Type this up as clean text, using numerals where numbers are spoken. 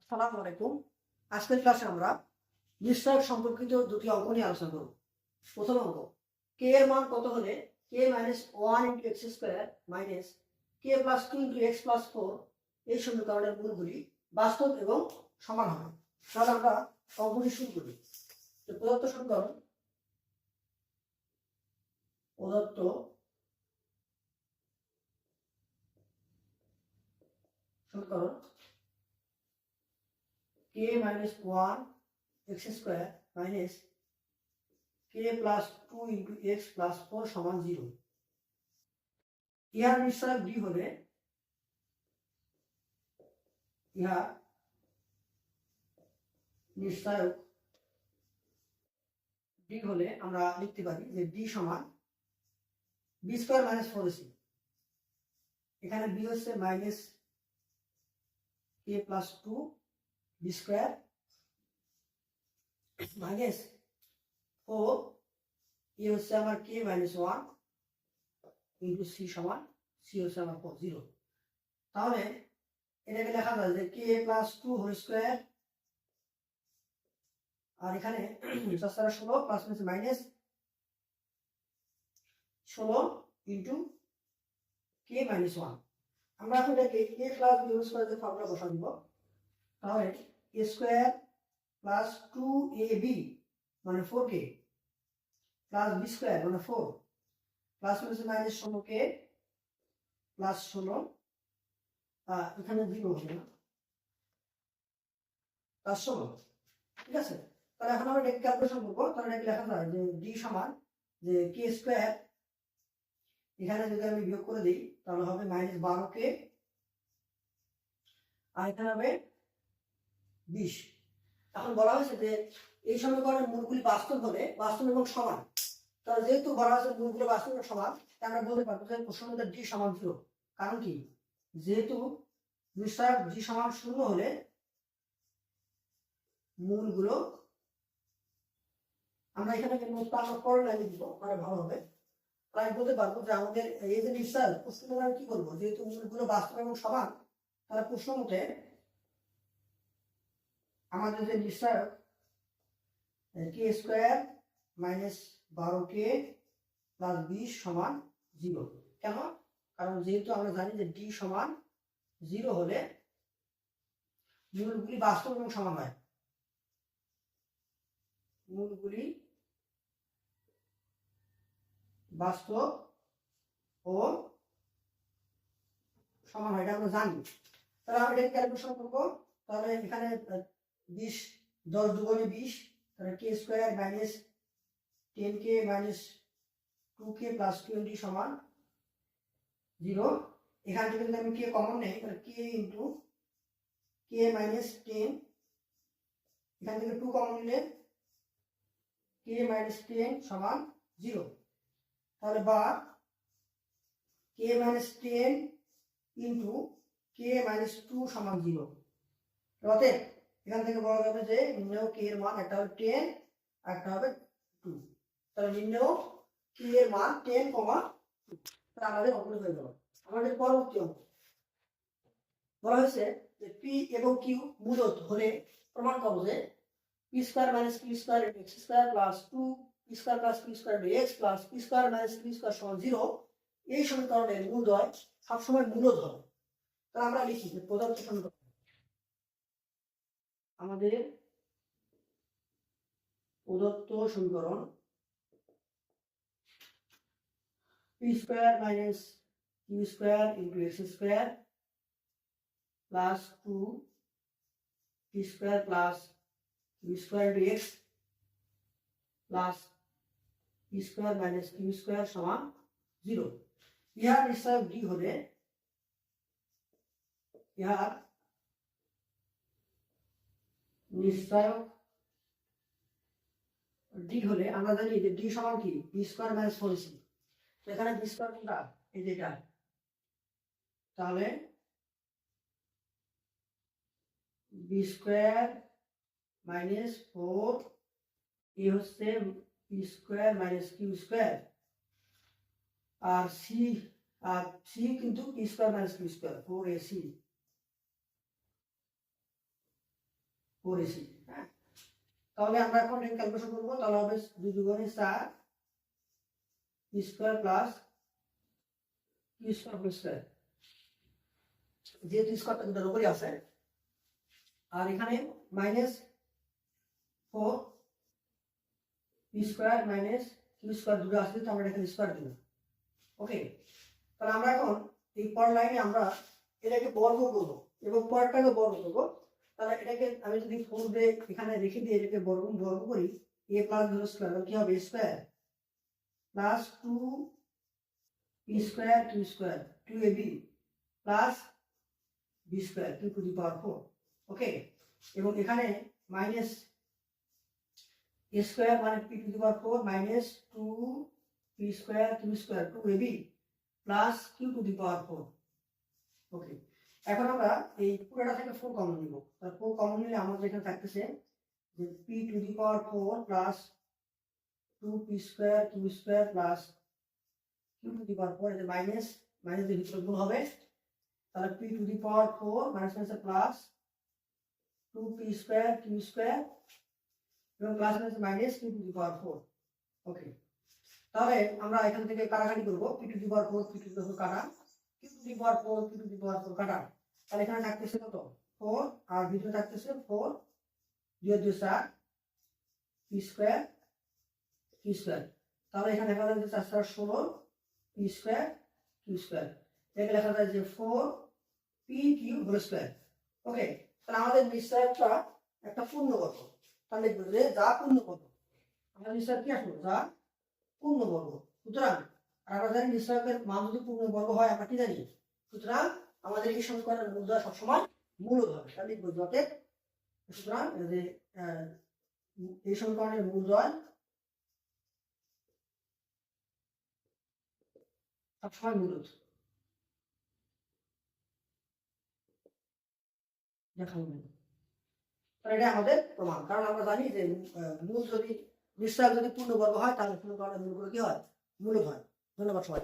আসসালামু আলাইকুম। আজকের ক্লাসে আমরা নিশ্চয়ক সম্পর্কিত দুটি অঙ্ক নিয়ে আলোচনা করব। প্রথম অঙ্ক, কে এর মান কত হলে k minus one into x square minus k plus two into x plus four এই সমীকরণের মূলগুলি বাস্তব এবং সমান হবে। তাহলে আমরা অঙ্কটি শুরু করি। প্রদত্ত সমীকরণ k minus one x square minus k plus two into x plus four সমান 0। ইহার নিশ্চয়ক ডি হলে আমরা লিখতে পারি যে ডি সমান b square minus four ac. এখানে বি হচ্ছে minus k plus two b square minus four a হচ্ছে আমার k minus one into c সমান সি হচ্ছে আমার 0। তাহলে এটাকে লেখা যায় যে k plus two whole square আর এখানে 16 plus minus 16 into k minus one. আমরা এখন এটাকে a plus b whole square যে ফর্মুলা বসা দিব। তাহলে a square plus two A B মানে 4k প্লাস বি স্কোয়ার মানে 4 প্লাস মাইনাস 16k প্লাস 16 এখানে 0 হবে না প্লাস 16। ঠিক আছে, তাহলে এখন আমরা এটাকে ক্যালকুলেশন করবো। তাহলে এটাকে লেখা যায় যে ডি সমান যে কে স্কোয়ার, এখানে যদি আমি বিয়োগ করে দিই তাহলে হবে মাইনাস 12k আর এখানে হবে 20। এখন বলা হয়েছে যে এই সমীকরণের মূলগুলি বাস্তব হলে বাস্তব এবং সমান। তাহলে যেহেতু বলা হয়েছে মূলগুলো বাস্তব এবং সমান, আমরা বলতে পারবো যে প্রশ্নের মধ্যে ডি সমান 0। কারণ কি, যেহেতু নিশ্চয়ক ডি সমান 0 হলে মূলগুলো আমরা এখানে পরে লাগিয়ে দিব, মানে ভালো হবে। তাই বলতে পারবো যে আমাদের এই যে নিশ্চয় প্রশ্ন আমি কি করবো, যেহেতু মূলগুলো বাস্তব এবং সমান, তাহলে প্রশ্ন মতে আমাদের যে নিশ্চয়ক কে স্কোয়ার মাইনাস 12k প্লাস 20 সমান 0। কেন? কারণ যেহেতু আমরা জানি যে ডি সমান 0 হলে মূলগুলি বাস্তব এবং সমান হয়। মূলগুলি বাস্তব ও সমান হয়, এটা আমরা জানি। তাহলে আমরা এটাকে ক্যালকুলেশন করবো। তাহলে এখানে 20 10 দুগুণে 20, তাহলে k square minus 10k minus 2k plus 20 সমান 0। এখান থেকে যদি আমি কে কমন নেই তাহলে কে ইন্টু কে মাইনাস 10, এখান থেকে 2 কমন নিলে কে মাইনাস 10 সমান 0। তাহলে বা কে মাইনাস 10 ইন্টু কে মাইনাস 2 সমান 0। অতএব এখান থেকে বলা যাবে যে নির্ণয় কে এর মান একটা হবে 10 আর একটা হবে 2। তাহলে নির্ণয় কে এর মান 10, 2। তাহলে আমাদের অঙ্কটি হয়ে গেল। আমাদের পরবর্তী অঙ্ক বলা হয়েছে যে পি এবং কিউ মূলত হলে প্রমাণ করো যে P square minus Q square X square plus 2 P square plus Q square X plus P square minus Q square সমান 0। এই সমীকরণের মূলদ্বয় সবসময় মূলদ হবে। তাহলে আমরা লিখি যে প্রদত্ত সমীকরণ আমাদের প্রদত্ত সমীকরণ P square minus Q square into x square plus 2 P square plus Q square into x plus P square minus Q square সমান 0। ইহার নিশ্চয়ক ডি হলে আমরা জানি যে ডি সমান কি বি স্কোয়ার মাইনাস 4ac। এখানে বি স্কোয়ার কোনটা, এই যে এটা। তাহলে বি স্কোয়ার মাইনাস 4 এ হচ্ছে p square minus Q square আর সি কিন্তু p square minus Q square 4ac। করেছি। হ্যাঁ, তাহলে আমরা এখন ক্যালকুলেশন করবো। তাহলে হবে 2 দুগুণে 4 P square plus Q square whole square, যেহেতু স্কোয়ারটা দুটার উপরই আছে, আর এখানে minus 4 P square minus Q square দুটো আসলে তো আমরা এখানে স্কোয়ার দিব। ওকে, তাহলে আমরা এখন এই পর লাইনে আমরা এটাকে বর্গ করব এবং পরটাকে বর্গ করব। তাহলে এটাকে আমি যদি 4 দিয়ে এখানে রেখে দিয়ে এটাকে বর্গ করি, a প্লাস b স্কয়ার কি হবে, square plus 2 p square q square 2ab plus b square q to the power 4। Okay, এবং এখানে মাইনাস a স্কয়ার মানে p to the power 4 minus 2 p square q square 2ab plus q to the power 4। Okay, এখন আমরা এই পুরোটা থেকে 4 common নিব। তার 4 কমন নিলে আমাদের এখানে থাকতেছে যে p to the power 4 plus 2p square q square plus q to the power 4, এটা মাইনাস মাইনাস দিয়ে ভিতরে গুণ হবে। তাহলে p to the power 4 minus minus plus 2p square q square এবং plus minus minus q to the power 4। Okay, তাহলে আমরা এখান থেকে কাটাকাটি করব। p to the power 4 p to the power কাটা, q to the power 4 q to the power 4 কাটা। তাহলে এখানে থাকতেছে কত, 4, আর ভিতরে থাকতেছে 4 2 2 4 p স্কয়ার q স্কয়ার। তাহলে এখানে লেখা যায় যে 4 4 16 p স্কয়ার q স্কয়ার। এখানে লেখা যায় যে 4 p q হোল স্কয়ার। ওকে, তাহলে আমাদের নিশ্চয়টা একটা পূর্ণবর্গ। তাহলে লিখব যে যা পূর্ণবর্গ, আমাদের নিশ্চয় কি আসলো, যা পূর্ণবর্গ। সুতরাং আমরা জানি নিশ্চয়কের মান যদি পূর্ণবর্গ হয় আমরা কি জানি, সুতরাং আমাদের এই সমীকরণের মূলদয় সবসময় মূলদ হবে। তাহলে লিখব যাতে, সুতরাং যে এই সমীকরণের মূলদয় সবসময় মূলদ দেখানো হবে। এটা আমাদের প্রমাণ, কারণ আমরা জানি যে মূল যদি নিশ্চয় যদি পূর্ণবর্গ হয় তাহলে সমীকরণের মূলগুলো কি হয়, মূলদ হয়। ধন্যবাদ সবাই।